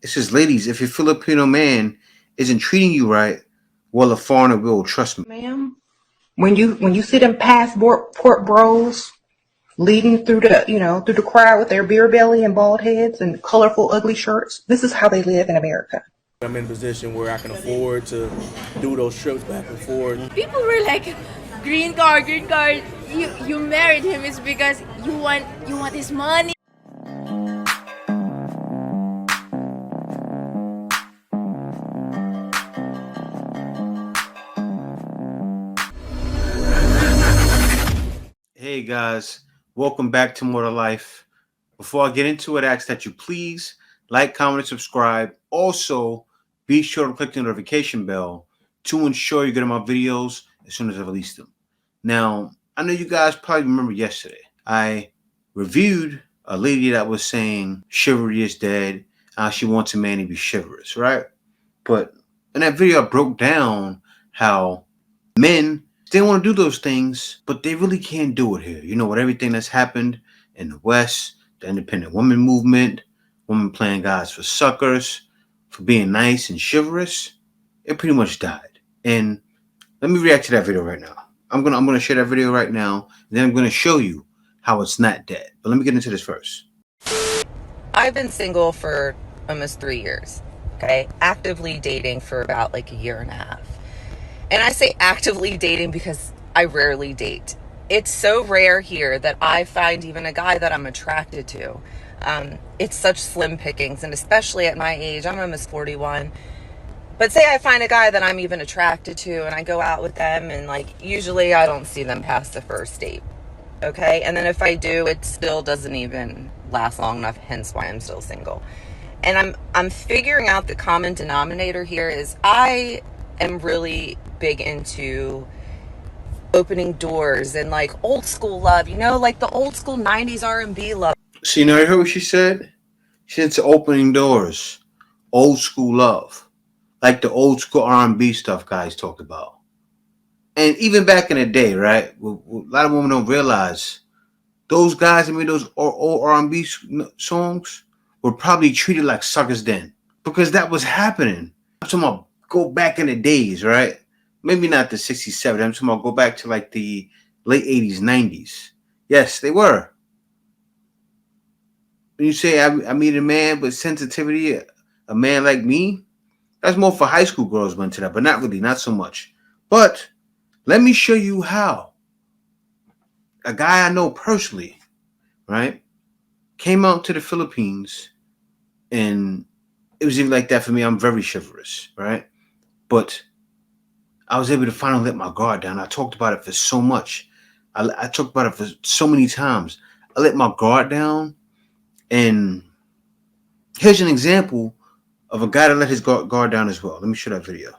It says, ladies, if your Filipino man isn't treating you right, well, a foreigner will, trust me. Ma'am, when you see them passport bros leading through the crowd with their beer belly and bald heads and colorful ugly shirts, this is how they live in America. I'm in a position where I can afford to do those trips back and forth. People were like, green card, green card. You married him is because you want his money. Hey guys, welcome back to More to Life. Before I get into it, I ask that you please like, comment, and subscribe. Also, be sure to click the notification bell to ensure you get my videos as soon as I release them. Now, I know you guys probably remember yesterday, I reviewed a lady that was saying chivalry is dead, how she wants a man to be chivalrous, right? But in that video, I broke down how men, they want to do those things, but they really can't do it here. You know, with everything that's happened in the West, the independent women movement, women playing guys for suckers, for being nice and chivalrous, it pretty much died. And let me react to that video right now. I'm gonna share that video right now, and then I'm gonna show you how it's not dead. But let me get into this first. I've been single for almost 3 years, okay? Actively dating for about like a year and a half. And I say actively dating because I rarely date. It's so rare here that I find even a guy that I'm attracted to. It's such slim pickings, and especially at my age, I'm almost 41. But say I find a guy that I'm even attracted to and I go out with them, and like usually I don't see them past the first date. Okay? And then if I do, it still doesn't even last long enough, hence why I'm still single. And I'm figuring out the common denominator here is I am really big into opening doors and like old school love, you know, like the old school 90s R&B love. So, you know, you heard what she said? She said to opening doors, old school love. Like the old school R&B stuff guys talked about. And even back in the day, right? A lot of women don't realize those guys, I mean, those old R&B songs were probably treated like suckers then. Because that was happening. I'm talking about go back in the days, right? Maybe not the 60s, 70s. I'm talking about go back to like the late 80s, 90s. Yes, they were. When you say I meet a man with sensitivity, a man like me, that's more for high school girls went to that, but not really, not so much. But let me show you how. A guy I know personally, right, came out to the Philippines, and it was even like that for me. I'm very chivalrous, right? But I was able to finally let my guard down. I talked about it for so much. I talked about it for so many times. I let my guard down, and here's an example of a guy that let his guard down as well. Let me show that video.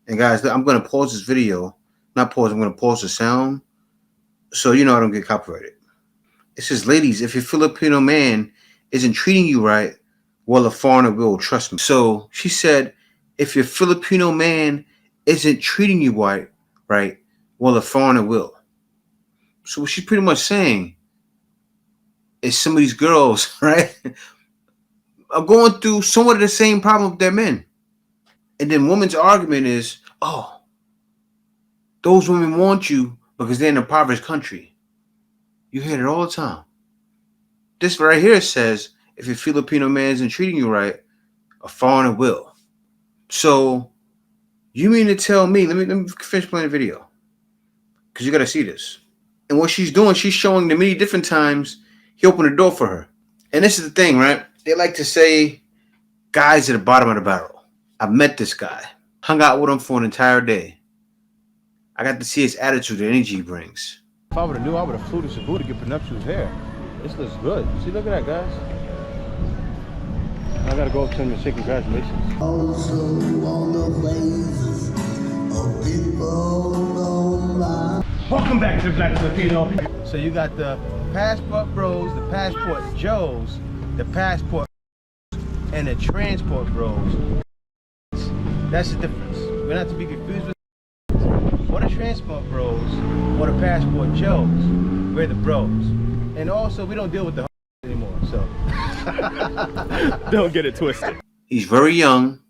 And guys, I'm going to pause this video. Not pause, I'm going to pause the sound so you know I don't get copyrighted. It says, ladies, if your Filipino man isn't treating you right, well, a foreigner will, trust me. So she said, if your Filipino man isn't treating you right, well, a foreigner will. So what she's pretty much saying is some of these girls, right, are going through somewhat of the same problem with their men. And then women's argument is, oh, those women want you because they're in a impoverished country. You hear it all the time. This right here says, if your Filipino man isn't treating you right, a foreigner will. So you mean to tell me, let me finish playing the video, because you got to see this. And what she's doing, she's showing the many different times he opened the door for her. And this is the thing, right? They like to say guys at the bottom of the barrel. I've met this guy, hung out with him for an entire day. I got to see his attitude, the energy he brings. If I would have knew, I would have flew to Cebu to get prenuptials hair. This looks good. See, look at that, guys. I gotta go up to him and say congratulations. Also on the faces of people online. Welcome back to Black Filipino. So you got the passport bros, the passport joes, the passport and the transport bros. That's the difference. We're not to be confused with or the transport bros or the passport joes. We're the bros. And also we don't deal with the anymore, so don't get it twisted. He's very young.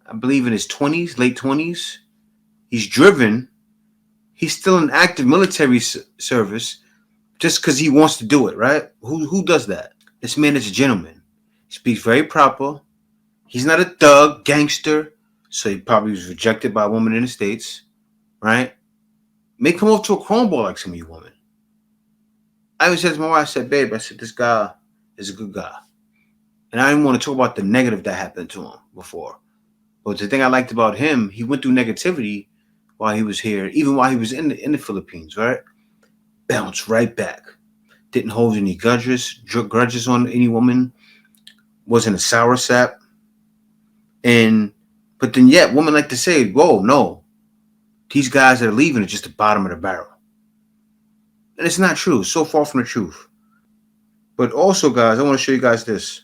I believe in his 20s, late 20s. He's driven. He's still in active military service just because he wants to do it, right? Who does that? This man is a gentleman. He speaks very proper. He's not a thug, gangster, so he probably was rejected by a woman in the States, right? May come off to a cornball like some of you women. I even said to my wife, I said, babe, I said, this guy is a good guy. And I didn't want to talk about the negative that happened to him before. But the thing I liked about him, he went through negativity while he was here, even while he was in the Philippines, right? Bounced right back. Didn't hold any grudges on any woman. Wasn't a sour sap. But then yet, women like to say, whoa, no. These guys that are leaving are just the bottom of the barrel. And it's not true. It's so far from the truth. But also, guys, I want to show you guys this.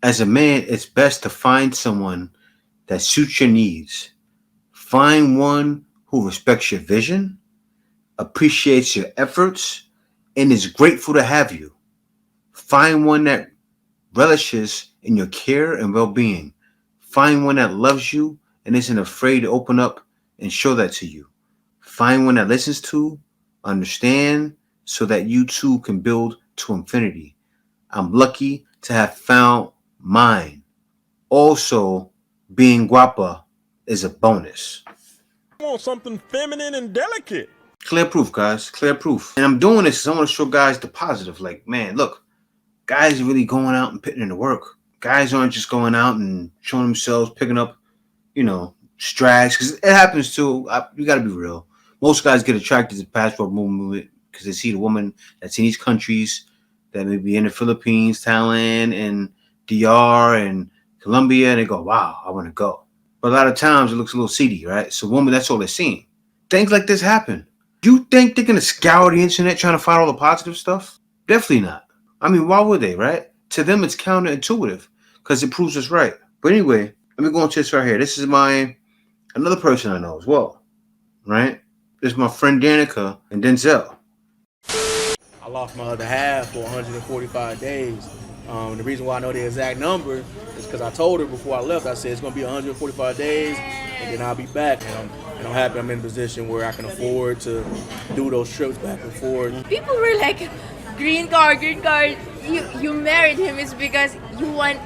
As a man, it's best to find someone that suits your needs. Find one who respects your vision, appreciates your efforts, and is grateful to have you. Find one that relishes in your care and well-being. Find one that loves you and isn't afraid to open up and show that to you. Find one that listens to, understand, so that you two can build to infinity. I'm lucky to have found mine. Also, being guapa is a bonus. I want something feminine and delicate. Clear proof, guys. Clear proof. And I'm doing this because I want to show guys the positive. Like, man, look, guys are really going out and putting in the work. Guys aren't just going out and showing themselves, picking up, strags. Because it happens too. You got to be real. Most guys get attracted to the passport movement because they see the woman that's in these countries that may be in the Philippines, Thailand, and DR, and Colombia, and they go, wow, I want to go. But a lot of times it looks a little seedy, right? So women, that's all they're seeing. Things like this happen. You think they're going to scour the internet trying to find all the positive stuff? Definitely not. I mean, why would they, right? To them, it's counterintuitive because it proves us right. But anyway, let me go into this right here. This is another person I know as well, right? This is my friend Danica and Denzel. I lost my other half for 145 days. The reason why I know the exact number is because I told her before I left, I said it's going to be 145 days and then I'll be back. And I'm happy I'm in a position where I can afford to do those trips back and forth. People were like, green card. You married him is because you want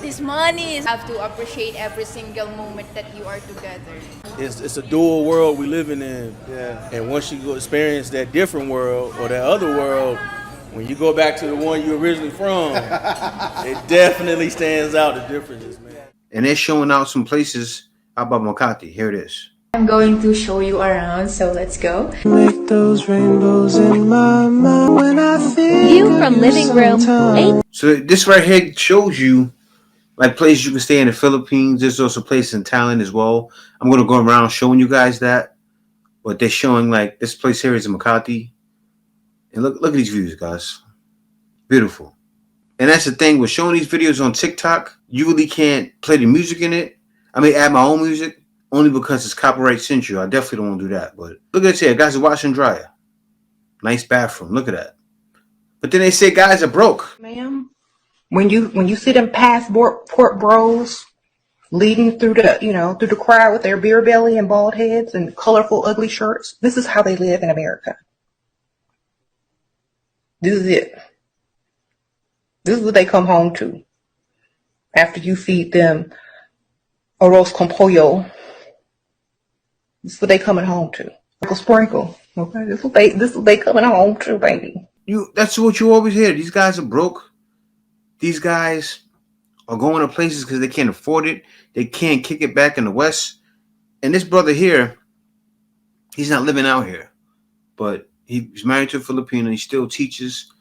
his money. You have to appreciate every single moment that you are together. It's a dual world we living in. Yeah. And once you go experience that different world or that other world, when you go back to the one you originally from, it definitely stands out, the differences, man. And they're showing out some places out by Makati. Here it is. I'm going to show you around, so let's go. Make those rainbows in my mind when I think View from living room 8. So this right here shows you like places you can stay in the Philippines. There's also places in Thailand as well. I'm going to go around showing you guys that. But they're showing like this place here is in Makati. And look at these views, guys. Beautiful. And that's the thing with showing these videos on TikTok. You really can't play the music in it. I may add my own music. Only because it's copyright central. I definitely don't want to do that. But look at this here. Guys are washing dryer. Nice bathroom. Look at that. But then they say guys are broke. Ma'am, when you see them passport bros leading through the crowd with their beer belly and bald heads and colorful, ugly shirts, this is how they live in America. This is it. This is what they come home to after you feed them arroz con pollo. This is what they coming home to. Sprinkle. Okay, this is what they coming home to, baby. That's what you always hear. These guys are broke. These guys are going to places because they can't afford it. They can't kick it back in the West. And this brother here, he's not living out here, but he's married to a Filipino. He still teaches.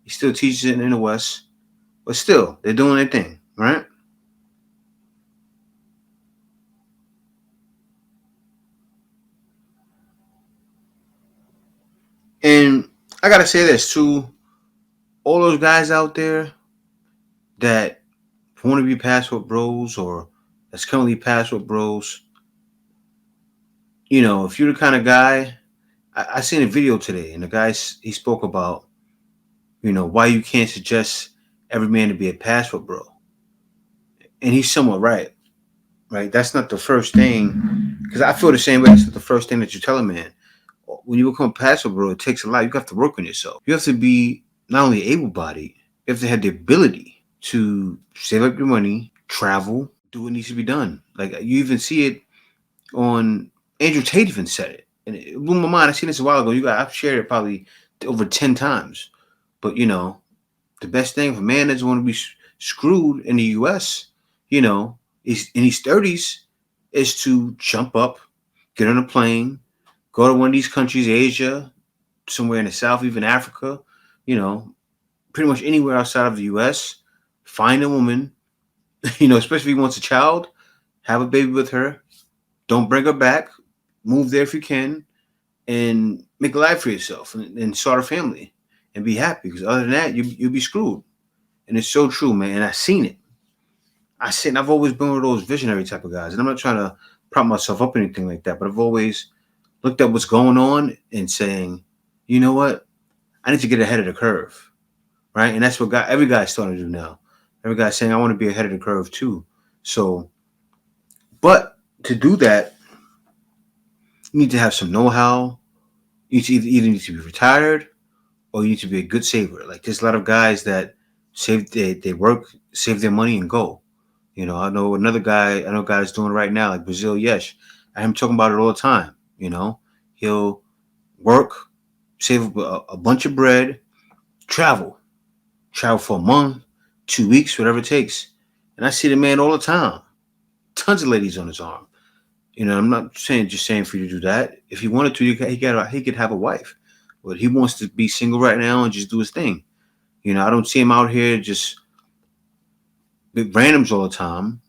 He still teaches it in the West, but still, they're doing their thing, right? And I gotta say this to all those guys out there that want to be passport bros or that's currently passport bros. If you're the kind of guy, I seen a video today, and the guy he spoke about, why you can't suggest every man to be a passport bro. And he's somewhat right. Right? That's not the first thing. Because I feel the same way. That's not the first thing that you tell a man. When you become a pastor, bro, it takes a lot. You have to work on yourself. You have to be not only able-bodied, you have to have the ability to save up your money, travel, do what needs to be done. Like you even see it on Andrew Tate even said it, and it blew my mind. I seen this a while ago. I've shared it probably over 10 times. But the best thing if a man doesn't want to be screwed in the U.S., is in his 30s, is to jump up, get on a plane, go to one of these countries, Asia, somewhere in the South, even Africa, pretty much anywhere outside of the U.S., find a woman, especially if he wants a child, have a baby with her, don't bring her back, move there if you can, and make a life for yourself and start a family and be happy. Because other than that, you'll be screwed. And it's so true, man. And I've seen it. I've always been one of those visionary type of guys. And I'm not trying to prop myself up or anything like that, but I've always looked at what's going on and saying, you know what? I need to get ahead of the curve. Right? And that's what every guy's starting to do now. Every guy's saying, I want to be ahead of the curve too. So, but to do that, you need to have some know-how. You either need to be retired or you need to be a good saver. Like there's a lot of guys that they work, save their money and go. I know guys doing it right now, like Brazil Yesh. I'm talking about it all the time. He'll work, save a bunch of bread, travel for a month, 2 weeks, whatever it takes. And I see the man all the time. Tons of ladies on his arm. I'm not saying for you to do that. If he wanted to, he could have a wife. But he wants to be single right now and just do his thing. I don't see him out here just with randoms all the time.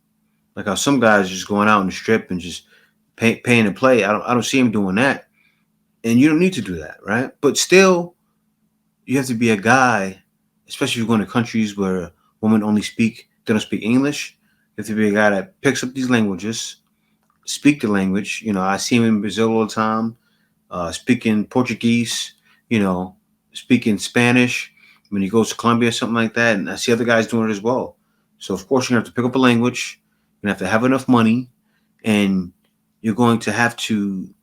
Like how some guys just going out on the strip and just paying to play. I don't see him doing that. And you don't need to do that, right? But still, you have to be a guy, especially if you're going to countries where women they don't speak English. You have to be a guy that picks up these languages, speak the language. I see him in Brazil all the time, speaking Portuguese, speaking Spanish when he goes to Colombia or something like that. And I see other guys doing it as well. So, of course, you're going to have to pick up a language. You're going to have enough money. And you're going to have to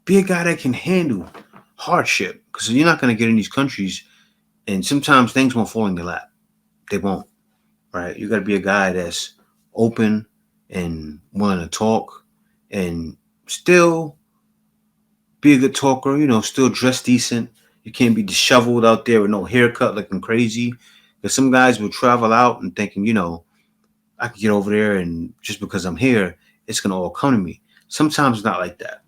be a guy that can handle hardship. Because you're not going to get in these countries. And sometimes things won't fall in your lap. They won't. Right? You got to be a guy that's open and willing to talk. And still be a good talker. Still dress decent. You can't be disheveled out there with no haircut looking crazy. Because some guys will travel out and thinking, I can get over there and just because I'm here, it's going to all come to me. Sometimes it's not like that.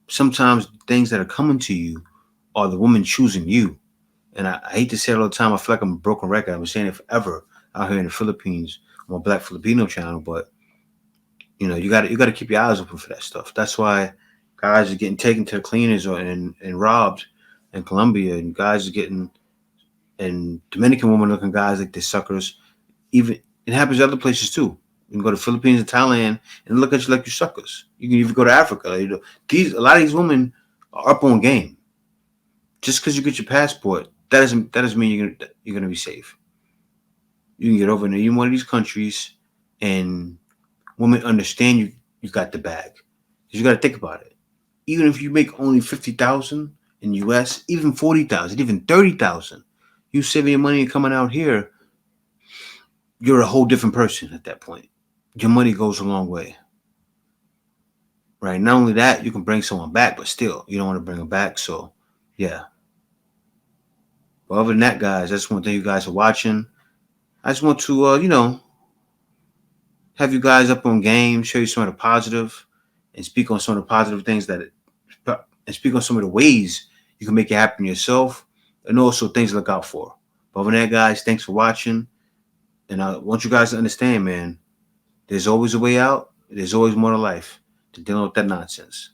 Sometimes things that are coming to you are the woman choosing you. And I hate to say it all the time. I feel like I'm a broken record. I've been saying it forever out here in the Philippines on my Black Filipino channel. But, you got to keep your eyes open for that stuff. That's why guys are getting taken to the cleaners and robbed in Colombia. And guys are getting, and Dominican women looking guys like they're suckers. Even it happens other places too. You can go to Philippines and Thailand and look at you like you're suckers. You can even go to Africa. A lot of these women are up on game. Just because you get your passport, that doesn't mean you're gonna be safe. You can get over into one of these countries, and women understand you got the bag. You got to think about it. Even if you make only 50,000 in the U.S., even 40,000, even 30,000, you saving your money and coming out here, you're a whole different person at that point. Your money goes a long way. Right? Not only that, you can bring someone back, but still, you don't want to bring them back. So, yeah. But other than that, guys, I just want to thank you guys for watching. I just want to, have you guys up on game, show you some of the positive, and speak on some of the positive things and speak on some of the ways you can make it happen yourself, and also things to look out for. But other than that, guys, thanks for watching. And I want you guys to understand, man, there's always a way out. There's always more to life than dealing with that nonsense.